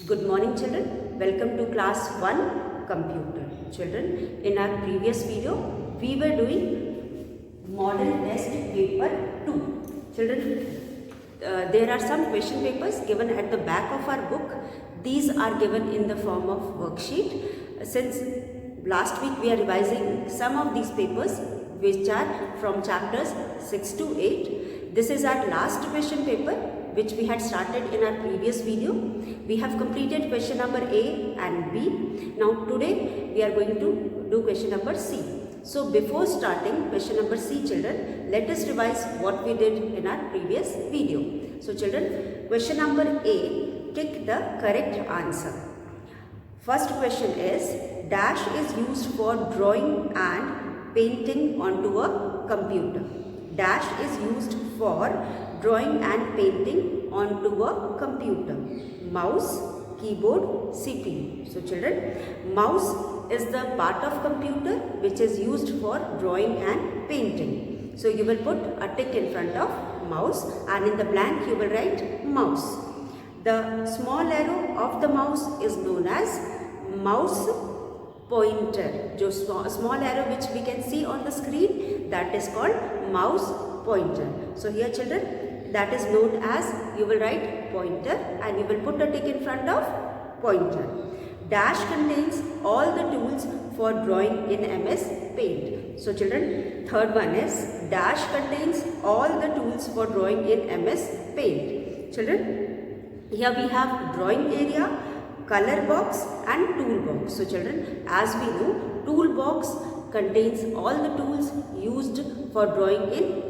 Good morning children, welcome to class 1 computer. Children, in our previous video we were doing model test paper 2. Children, there are some question papers given at the back of our book. These are given in the form of worksheet. Since last week we are revising some of these papers which are from chapters 6 to 8. This is our last question paper which we had started in our previous video. We have completed question number A and B. Now today we are going to do question number C. So before starting question number C, children, let us revise what we did in our previous video. So children, question number A, tick the correct answer. First question is, dash is used for drawing and painting onto a computer. Dash is used for drawing and painting onto a computer. Mouse, keyboard, CPU. So children, mouse is the part of computer which is used for drawing and painting. So you will put a tick in front of mouse and in the blank you will write mouse. The small arrow of the mouse is known as mouse pointer. जो small arrow which we can see on the screen, that is called mouse pointer. So here children, that is known as, you will write pointer and you will put a tick in front of pointer. Dash contains all the tools for drawing in MS Paint. So children, third one is, dash contains all the tools for drawing in MS Paint. Children, here we have drawing area, color box and tool box. So children, as we know, tool box contains all the tools used for drawing in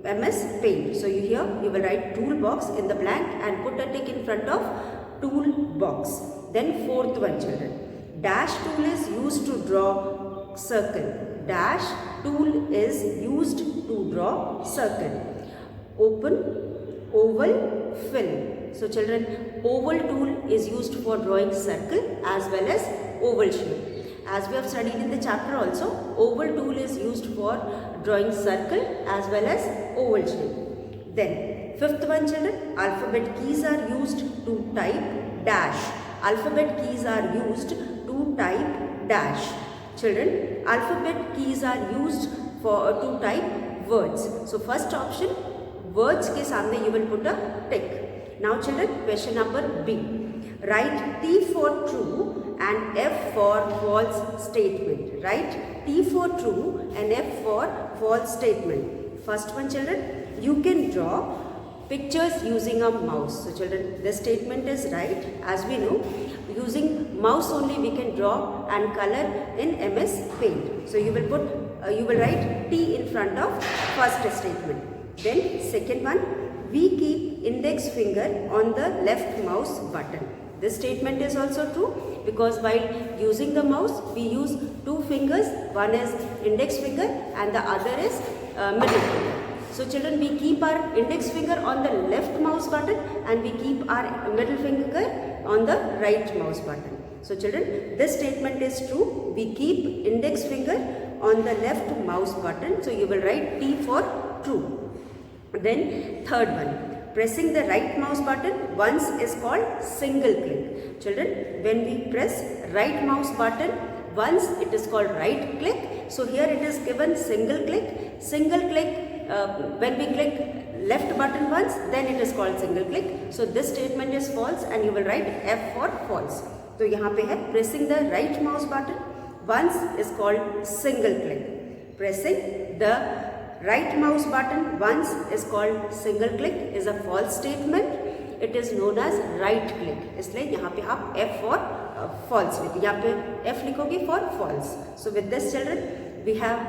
MS Paint. So you will write tool box in the blank and put a tick in front of tool box. Then fourth one children, dash tool is used to draw circle. Dash tool is used to draw circle. Open, oval, fill. So children, oval tool is used for drawing circle as well as oval shape. As we have studied in the chapter also, oval tool is used for drawing circle as well as oval shape. Then fifth one children, alphabet keys are used to type dash. Alphabet keys are used to type dash. Children, alphabet keys are used to type words. So first option, words ke samne you will put a tick. Now children, question number B. Write T for true and F for false statement. Write T for true and F for false statement. First one children, you can draw pictures using a mouse. So children, this statement is right. As we know, using mouse only we can draw and color in MS Paint. So you will write T in front of first statement. Then second one, we keep index finger on the left mouse button. This statement is also true because while using the mouse we use two fingers. One is index finger and the other is middle finger. So children, we keep our index finger on the left mouse button and we keep our middle finger on the right mouse button. So children, this statement is true. We keep index finger on the left mouse button. So you will write T for true. Then third one, pressing the right mouse button once is called single click. Children, when we press right mouse button once, it is called right click. So here it is given single click. Single click, when we click left button once, then it is called single click. So this statement is false and you will write F for false. So यहाँ पे है pressing the right mouse button once is called single click. Pressing the right mouse button once is called single click is a false statement. It is known as right click. इसलिए यहाँ पे आप F for false लिखिए. यहाँ पे F लिखोगे for false. So with this children, we have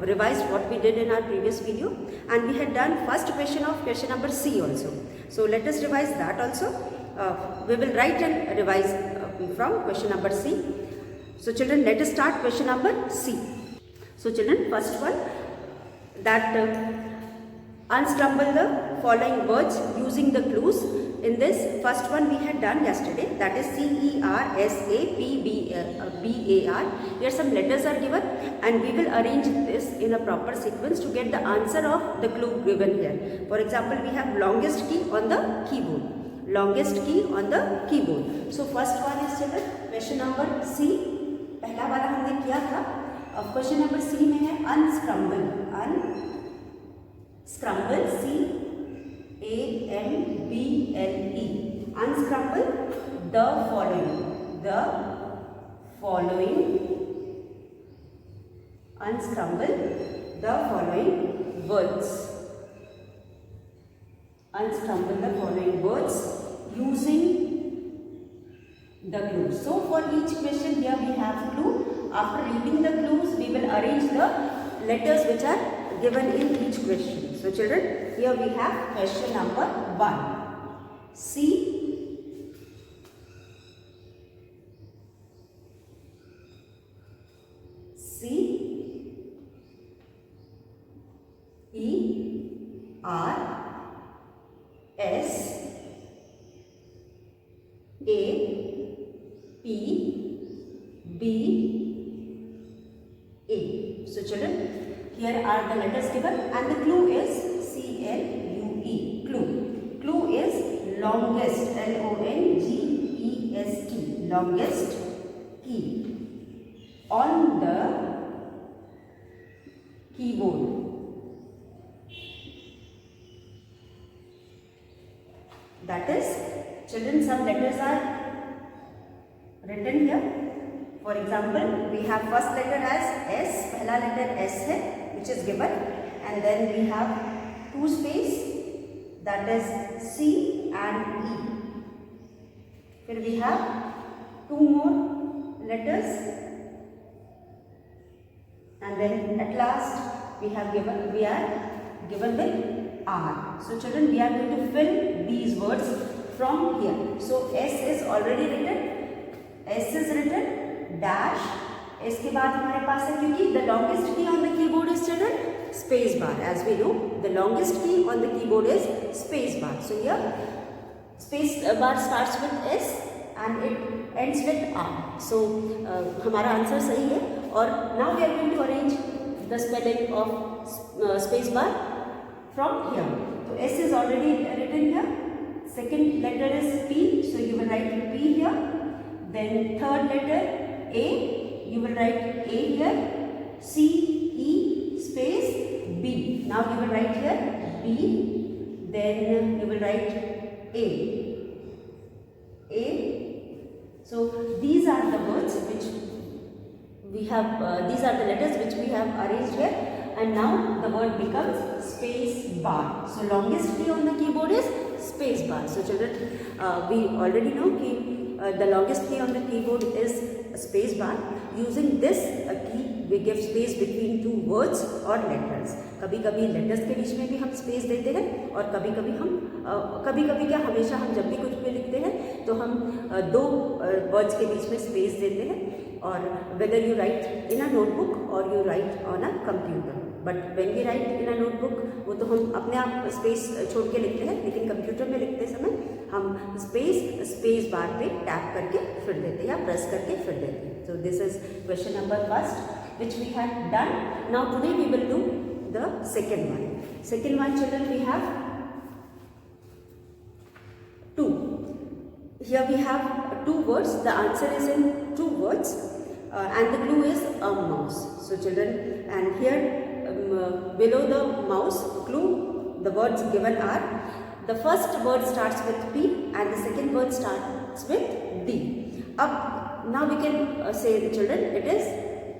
revised what we did in our previous video and we had done first question of question number C also. So let us revise that also. We will write and revise from question number C. So children, let us start question number C. So children, first one, that unstumble the following words using the clues. In this first one we had done yesterday, that is CERSAPBAR. Here some letters are given and we will arrange this in a proper sequence to get the answer of the clue given here. For example, we have longest key on the keyboard. longest key on the keyboard. So first one is children question number C. पहला वाला हमने किया था. अब question number C में है unscramble. Unscramble, C-A-M-B-L-E. Unscramble the following. Unscramble the following words. Unscramble the following words using the clues. So for each question here we have clue. After reading the clues, we will arrange the letters which are given in each question. So children, here we have question number 1. C, E, R, S, A, P, B, A. So children, here are the letters given and the clue is C-L-U-E. Clue is longest, L-O-N-G-E-S-T, longest key on the keyboard. That is, children, some letters are written here. For example, we have first letter as S, पहला letter S है, which is given, and then we have two space, that is C and E. Then we have two more letters, and then at last we are given with R. So children, we are going to fill these words from here. So S is already written, S is written, dash, इसके बाद हमारे पास है, क्योंकि the longest key on the keyboard is children space bar. As we know, the longest key on the keyboard is space bar. So here space bar starts with S and it ends with R. So हमारा answer सही है. और now we are going to arrange the spelling of space bar from here. So S is already written here. Second letter is P, so you will write P here. Then third letter A, you will write A here. C, E, space B. Now you will write here B. Then you will write A. So these are the words which we have. These are the letters which we have arranged here. And now the word becomes space bar. So longest key on the keyboard is space bar. So children, we already know that the longest key on the keyboard is space bar. Using this key, we give space between two words or letters. कभी कभी letters के बीच में भी हम space देते हैं और कभी कभी क्या हमेशा हम जब भी कुछ भी लिखते हैं तो हम दो words के बीच में space देते हैं. और whether you write in a notebook or you write on a computer. But when we write in a notebook, वो तो हम अपने आप स्पेस छोड़ के लिखते हैं, लेकिन कंप्यूटर में लिखते समय हम स्पेस बार पे टैप करके फिर देते हैं या प्रेस करके फिर देते हैं. So this is question number first which we had done. Now today we will do the second one. Second one, children, we have two. Here we have two words. The answer is in two words and the clue is a mouse. So children, and here below the mouse clue, the words given are, the first word starts with P and the second word starts with D. Now we can say, children, it is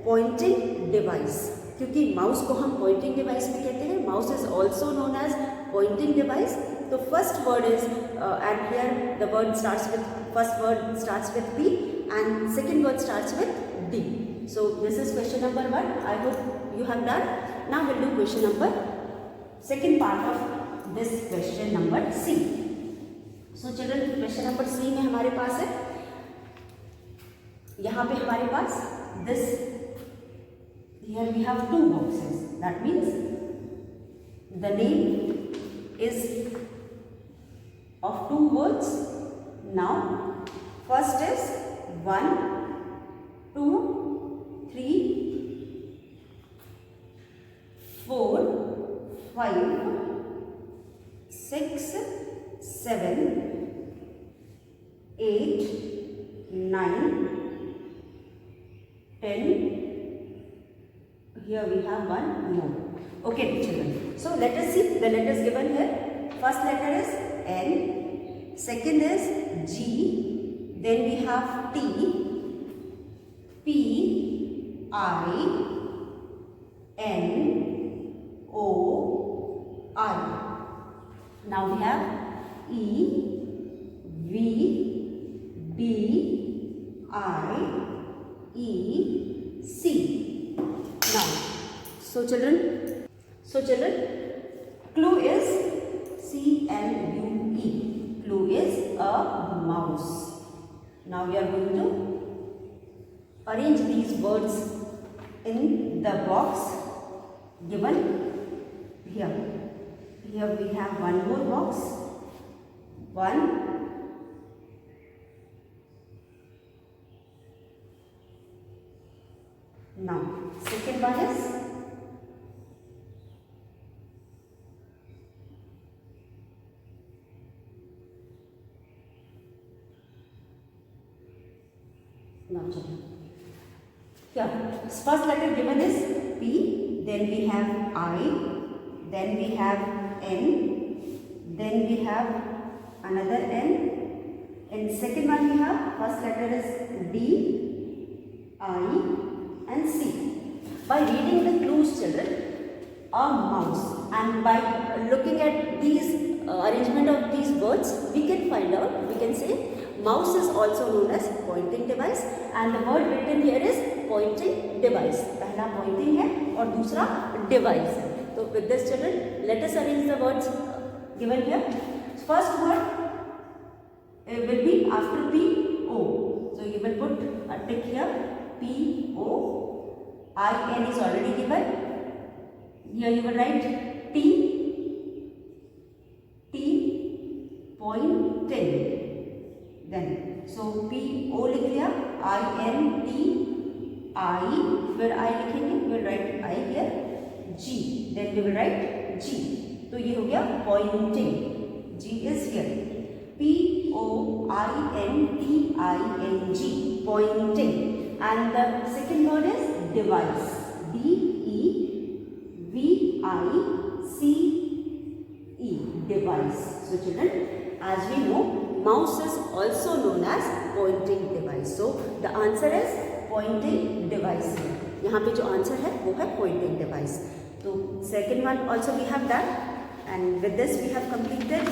pointing device. क्योंकि mouse को हम pointing device भी कहते हैं. Mouse is also known as pointing device. So first word is and here the word starts with, first word starts with P and second word starts with D. So this is question number 1. I hope you have done. Now we'll do question number, second part of this question number C. So children, question number C में हमारे पास है, यहाँ पे हमारे पास this, here we have two boxes. That means the name is of two words. Now first is 1, 2, 3, 4, 5, 6, 7, 8, 9, 10. Here we have one more. Okay, children. So let us see the letters given here. First letter is N. Second is G. Then we have T, P, I, N, O, I. Now we have E, V, B, I, E, C. Now, so children, clue is C-L-U-E. Clue is a mouse. Now we are going to arrange these words in the box given here. Here we have one more box. 1. Now, second one is here. First letter given is P, then we have I, then we have N, then we have another N, and second one we have first letter is D, I, and C. By reading the clues, children, a mouse, and by looking at these arrangement of these words, we can find out, we can say mouse is also known as pointing device, and the word written here is pointing device. पहला pointing है और दूसरा device है. So with this, children, let us arrange the words given here. First word will be after P, O. So you will put a tick here. P, O. I, N is already given. Here you will write T, pointing. Then, so P, O लिख लिया, I, N, T, I, फिर I लिखेंगे, we will write I here, G, then we will write G. तो ये हो गया pointing. G is here. P, O, I, N, T, I, N, G, pointing. And the second word is device. D, E, V, I, C, E, device. So children, as we know, mouse is also known as pointing device. So the answer is pointing device. यहाँ पे जो answer है वो है pointing device. तो second one also we have done, and with this we have completed.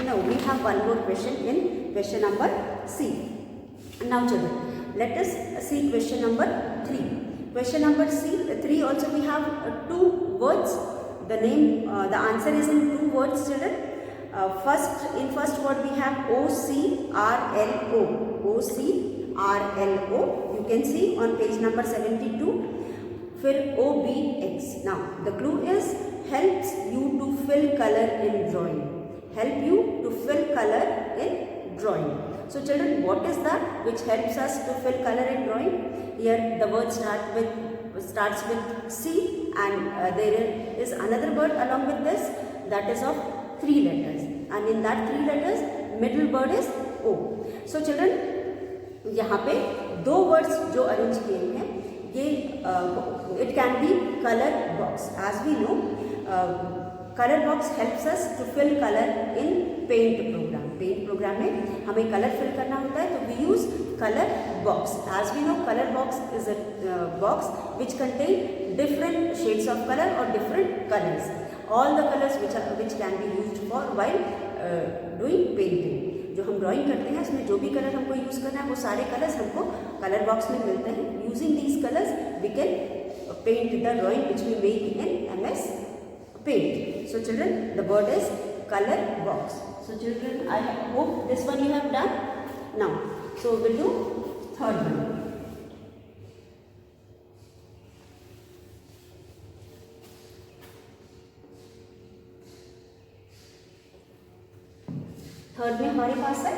No, we have one more question in question number C. Now children, let us see question number 3. Question number 3 also we have two words. The name, the answer is in two words, children. First word we have O-C-R-L-O. O-C-R-L-O. You can see on page number 72. Fill O-B-X. Now, the clue is helps you to fill color in drawing. Help you to fill color in drawing. So children, what is that which helps us to fill color in drawing? Here the word starts with C, and there is another word along with this, that is of 3 letters, and in that 3 letters middle word is O. So children, यहाँ पे 2 words जो arrange किए हैं, ये it can be color box. As we know, color box helps us to fill color in paint program. Paint program में हमें color fill करना होता है, तो we use color box. As we know, color box is a box which contain different shades of color or different colors. All the colors which can be used for while doing painting. जो हम drawing करते हैं इसमें जो भी colour हमको use करना है वो सारे कलर्स हमको कलर बॉक्स में मिलते हैं. Using these colours we can paint the drawing which we make in MS Paint. So children, the word is color box. So children, I hope this one you have done. Now, so we'll do third one. Third में हमारे पास है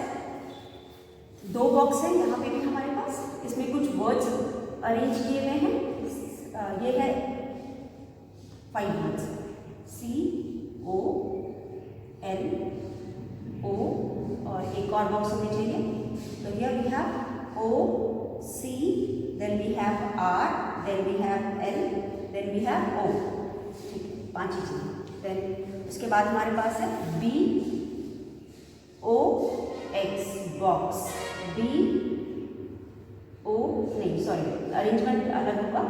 2 box है, यहाँ पे भी हमारे पास इसमें कुछ वर्ड्स अरेंज किए गए हैं. ये है 5 वर्ड्स COLO, और एक और बॉक्स में then we have L, then we have O. ठीक है, 5 चीजें. Then उसके बाद हमारे पास है B O X box. B O नहीं सॉरी अरेंजमेंट अलग होगा.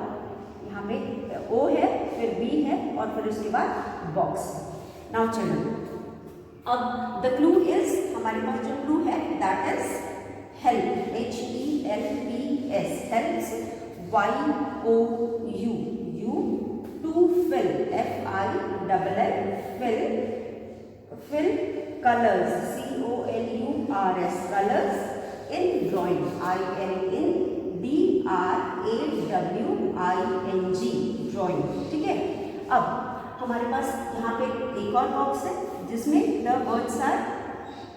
यहाँ पे O है, फिर B है और फिर उसके बाद बॉक्स. नाउ चलो, अब द क्लू इज, हमारे पास जो क्लू है that is help. HELPS, helps. YOU, U to fill, FILL, fill colors, COLURS, colors in drawing, INDRAWING, drawing. ठीक है. अब हमारे पास यहाँ पे एक और बॉक्स है जिसमें the words are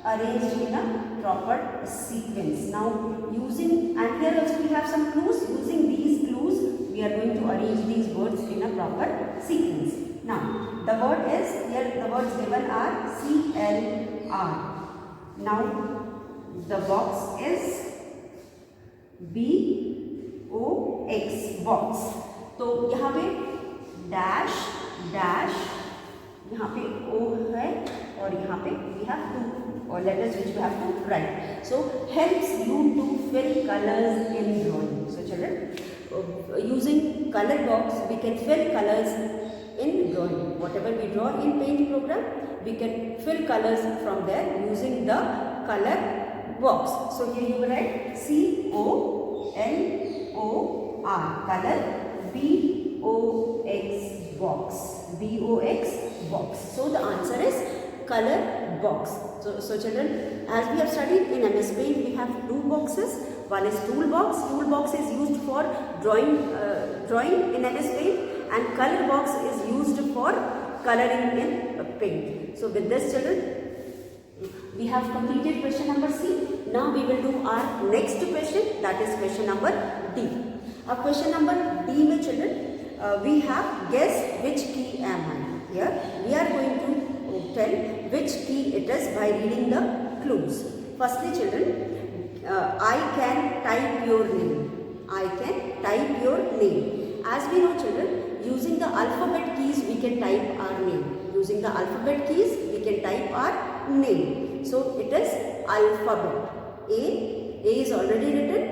arranged in a proper sequence. Now using, and here also we have some clues. Using these clues we are going to arrange these words in a proper sequence. Now the word is, here the words given are CLR. Now the box is BOX, box. तो यहाँ पे dash dash, यहाँ पे O है और यहाँ पे we have two or letters which we have to write. So helps you to fill colors in drawing. So children, using color box we can fill colors in drawing. Whatever we draw in paint program, we can fill colors from there using the color box. So here you will write COLOR, color, BOX, box, BOX, box. So the answer is color box. So children, as we have studied in MS Paint, we have two boxes. One is toolbox. Toolbox is used for drawing in MS Paint, and color box is used for coloring in paint. So with this children, we have completed question number C. Now we will do our next question, that is question number D. Our question number D में children, we have guess which key am I. Here we are going to tell which key it is by reading the clues. Firstly children, I can type your name. I can type your name. As we know children, using the alphabet keys we can type our name. Using the alphabet keys we can type our name. So it is alphabet. A is already written.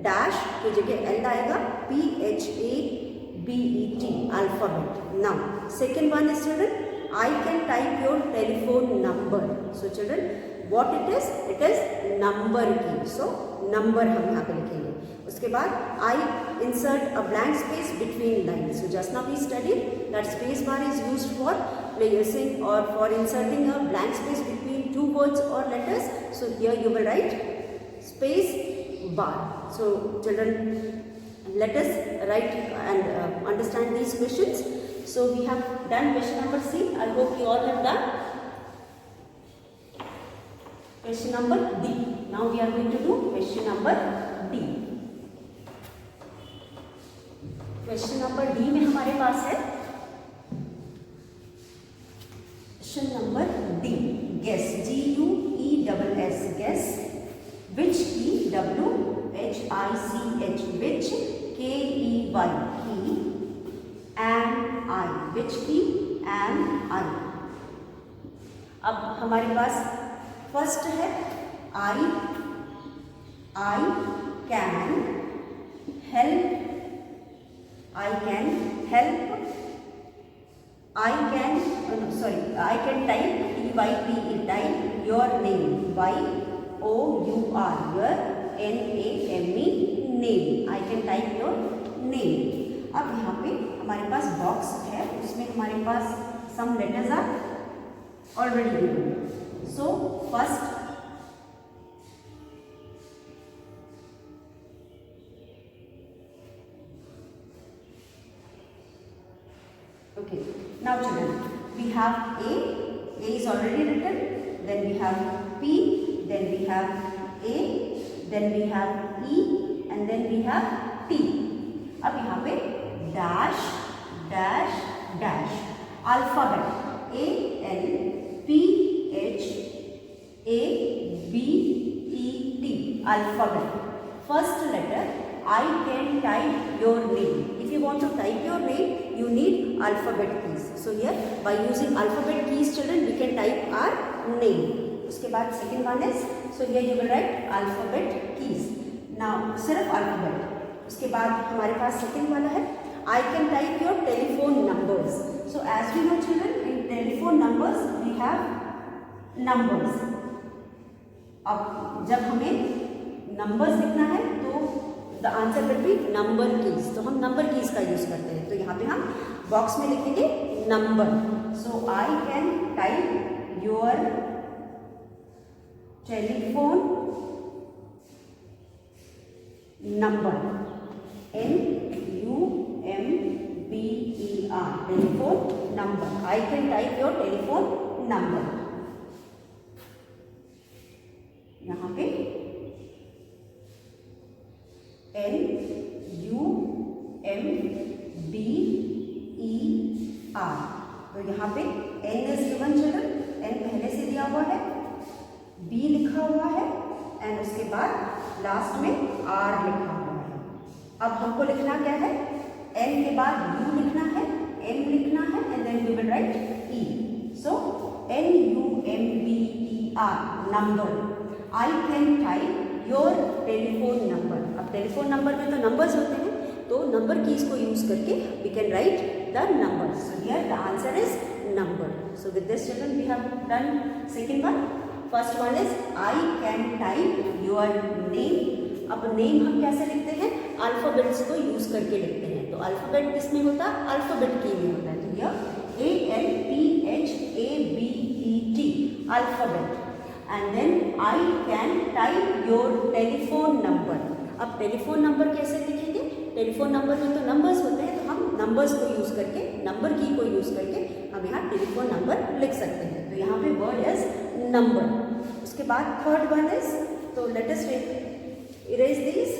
Dash की जगह L आएगा. PHABET, alphabet. Now second one is children, I can type your telephone number. So children, what it is? It is number key. So number हम यहाँ पे लिखेंगे. उसके बाद I insert a blank space between lines. So just now we studied that space bar is used for placing or for inserting a blank space between two words or letters. So here you will write space bar. So children, let us write and understand these questions. So we have done question number C. I hope you all have done question number D. Now we are going to do question number D. Question number D में हमारे पास है question number D. Guess, GUESS, guess which key, WHICH, which, KEY, key, am I, which key am I. अब हमारे पास first है I can help, I can type, TYPE, type your name, YOUR, your NAME, name. I can type your name. अब यहाँ पे हमारे पास box है, उसमें हमारे पास some letters are already given. So first okay, now children, we have A is already written, then we have P, then we have A, then we have E, and then we have T. अब यहाँ पे dash dash dash, alphabet, ALPHABET, alphabet. First letter I can type your name. If you want to type your name, you need alphabet keys. So here by using alphabet keys, children, we can type our name. उसके बाद second one is, so here you will write alphabet keys. Now सिर्फ alphabet. उसके बाद हमारे पास second वाला है, I can type your telephone numbers. So as we know, children, in telephone numbers we have numbers. अब जब हमें नंबर्स लिखना है तो the answer will be number keys. तो हम नंबर कीज का यूज करते हैं. तो यहाँ पे हम बॉक्स में लिखेंगे number. So I can type your telephone number. NUMBER, telephone number. I can type your telephone number. यहाँ पे NUMBER. तो यहाँ पे N is given children. N पहले से दिया हुआ है, B लिखा हुआ है एंड उसके बाद लास्ट में R लिखा हुआ है. अब हमको लिखना क्या है, N के बाद U लिखना है, M लिखना है and then we will write E. So NUMBER number. I can type your telephone number. अब टेलीफोन नंबर में तो नंबर्स होते हैं, तो नंबर कीज को यूज करके we can write the number. So here the answer is number. So with this children we have done second one. First one is I can type your name. अब name हम कैसे लिखते हैं, alphabets को use करके लिखते हैं. तो अल्फाबेट किसमें होता है, अल्फाबेट की में होता है. तो here ALPHABET alphabet. And then I can type your telephone number. अब टेलीफोन नंबर कैसे लिखेंगे, टेलीफोन नंबर में तो नंबर्स होते हैं, तो हम नंबर्स को यूज करके, नंबर की को यूज करके हम यहाँ टेलीफोन नंबर लिख सकते हैं. तो यहाँ पे वर्ड इज नंबर. उसके बाद थर्ड वन इज, तो लेट अस इरेज दिस.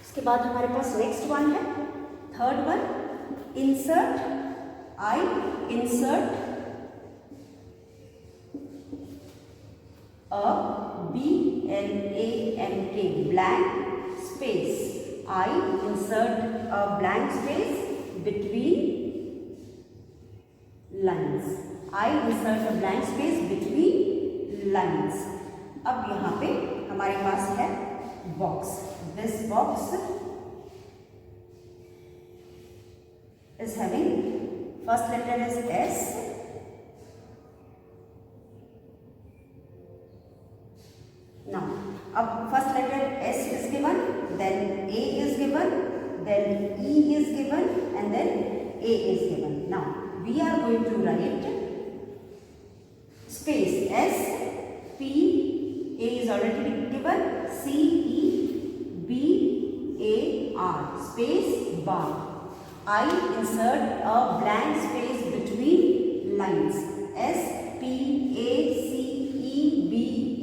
उसके बाद हमारे पास नेक्स्ट वन है, third one, insert. I insert a blank blank space. I insert a blank space between lines. I insert a blank space between lines. अब यहाँ पे हमारे पास है box. This box is having first letter is S. Now, अब first letter S is given, then A is given, then E is given, and then A is given. Now, we are going to write space S, P, A is already given, C, E, B, A, R, space bar. I insert a blank space between lines. S, P, A, C, E, B,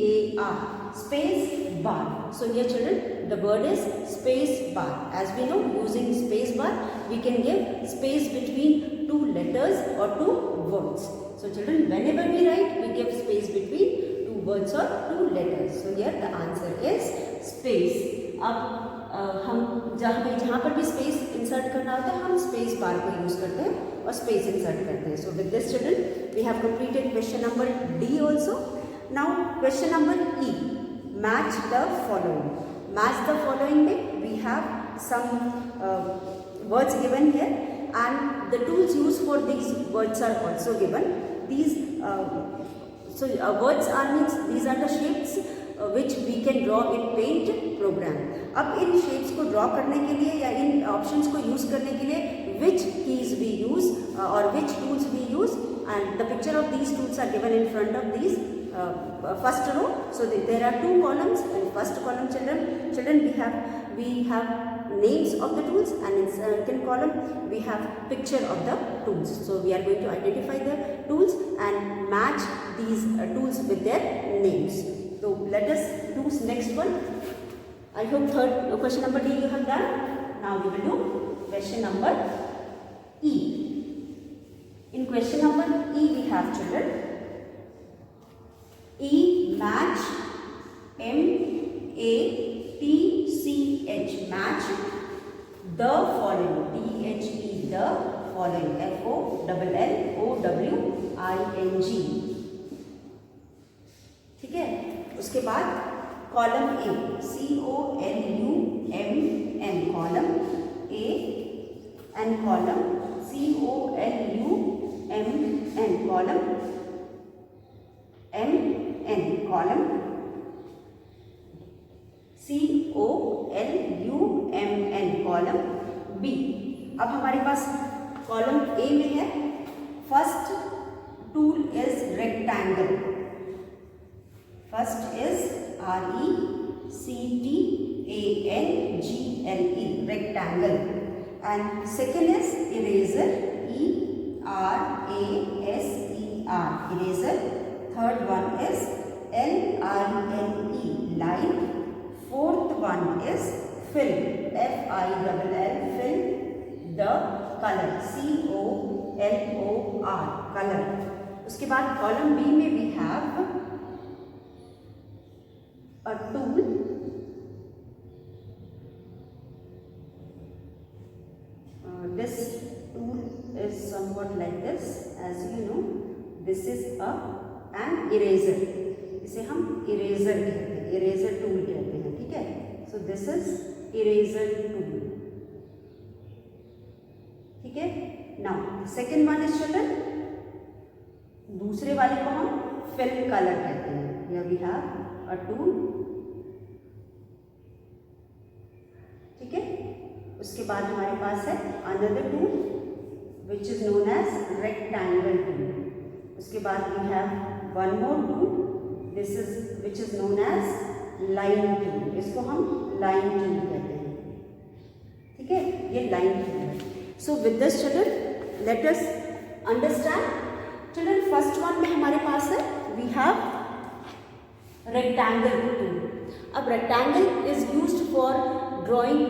A, R. Space bar. So here children, the word is space bar. As we know, using space bar, we can give space between two letters or two words. So children, whenever we write, we give space between two words or two letters. So here the answer is space. अब हम जहाँ पर भी space insert करना होता है, हम space bar को यूज करते हैं और स्पेस इंसर्ट करते हैं. So with this children we have completed question number D also. Now question number E, match the following. Match the following में we have some words given here and the tools use for these words are also given. These words are means these are the shapes which we can draw in paint program. अब इन shapes को draw करने के लिए या इन options को use करने के लिए which keys we use or which tools we use, and the picture of these tools are given in front of these first row. So there are two columns. In first column children we have names of the tools, and in second column we have picture of the tools. So we are going to identify the tools and match these tools with their names. So let us do next one. I hope third question number D you have done. Now we will do question number E. In question number E we have children, E match, MATCH, match the following, THE, the following, FOLLOWING, ठीक है। उसके बाद column A, COLUMN, column A, and column COLUMN, column MN, column COLUMN, column B. अब हमारे पास column A में है, first tool is rectangle, first is RECTANGLE, rectangle, and second is eraser, ERASER, eraser, third one is LINE, line, fourth one is fill, FILL, fill the color, COLOR, color। उसके बाद column B में we have a tool, this tool is somewhat like this, as you know, this is an eraser, इसे हम eraser कहते हैं, eraser tool कहते हैं, ठीक है। so this is eraser tool, ठीक है। now second one is children, दूसरे वाले को हम fill color कहते हैं। here we have a tool, ठीक है। उसके बाद हमारे पास है another tool which is known as rectangle tool। उसके बाद we have one more tool, this is which is known as line tool, इसको हम line tool कहते हैं, ठीक है। ये line tool है। so with this children let us understand। children first one में हमारे पास है we have rectangle tool। अब rectangle is used for drawing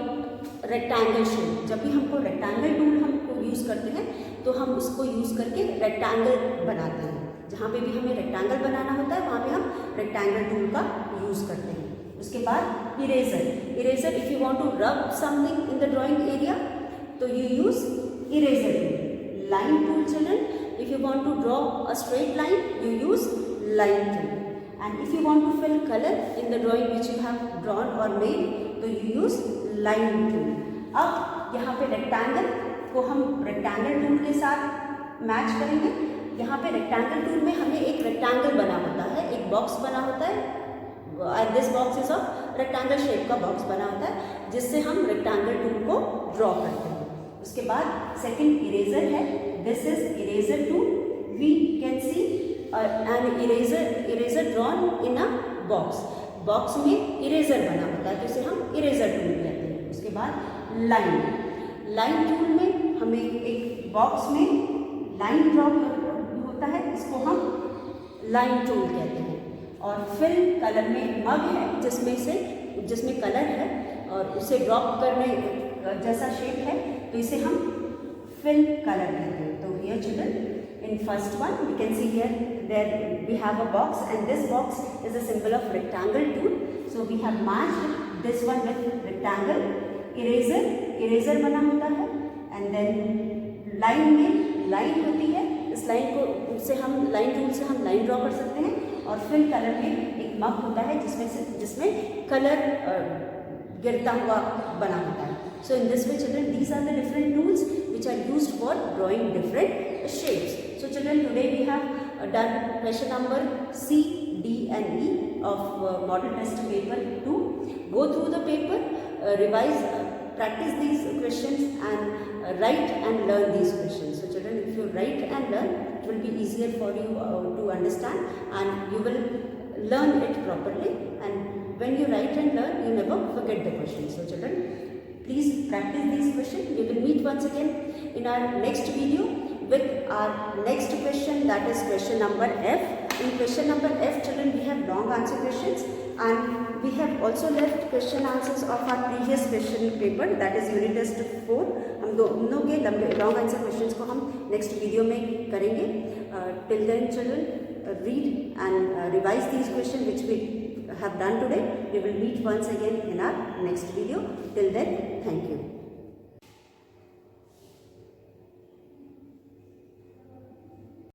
rectangle shape. जब भी हमको रेक्टेंगल टूल हमको यूज़ करते हैं तो हम उसको यूज़ करके रेक्टेंगल बनाते हैं। जहाँ पे भी हमें रेक्टेंगल बनाना होता है वहाँ पे हम रेक्टेंगल टूल का यूज़ करते हैं। उसके बाद eraser, eraser if you want to rub something in the drawing area तो you use eraser tool. Line tool children, if you want to draw a straight line you use line tool, and if you want to fill colour in the drawing which you have drawn और made तो you use line tool. अब यहाँ पे rectangle को हम rectangle tool के साथ match करेंगे। यहाँ पे रेक्टेंगल टूल में हमें एक रेक्टेंगल बना होता है, एक बॉक्स बना होता है, and this box is of rectangle shape का बॉक्स बना होता है जिससे हम रेक्टेंगल टूल को ड्रॉ करते हैं। उसके बाद सेकंड इरेजर है, this is eraser tool, we can see an eraser drawn in a box, box में इरेजर बना होता है तो इसे हम इरेजर टूल कहते हैं। उसके बाद लाइन, लाइन टूल में हमें एक बॉक्स में लाइन ड्रॉ होता है, इसको हम लाइन टूल कहते हैं। और फिल कलर में मग है जिसमें कलर है और उसे ड्रॉप करने जैसा शेप है तो इसे हम फिल कलर कहते हैं। तो here children in first one we can see here that we have a box and this box is a symbol of rectangle tool, so we have matched this one with rectangle, eraser बना होता है, and then line में line होती है, इस line को से हम लाइन टूल से हम लाइन ड्रॉ कर सकते हैं। और फिल कलर में एक मग होता है जिसमें कलर गिरता हुआ बना होता है। so in this way children these are the different tools which are used for drawing different shapes। so children today we have done question number C, D and E of model test paper 2. Go through the paper, revise, practice these questions and write and learn these questions। so children if you write and learn it will be easier for you to understand and you will learn it properly, and when you write and learn you never forget the questions। so children please practice these questions. We will meet once again in our next video with our next question, that is question number F। In question number F children we have long answer questions and we have also left question answers of our previous question paper, that is unit test 4। हम दोनों के long answer questions को हम next video में करेंगे। Till then children read and revise these questions which we have done today. We will meet once again in our next video. Till then, thank you.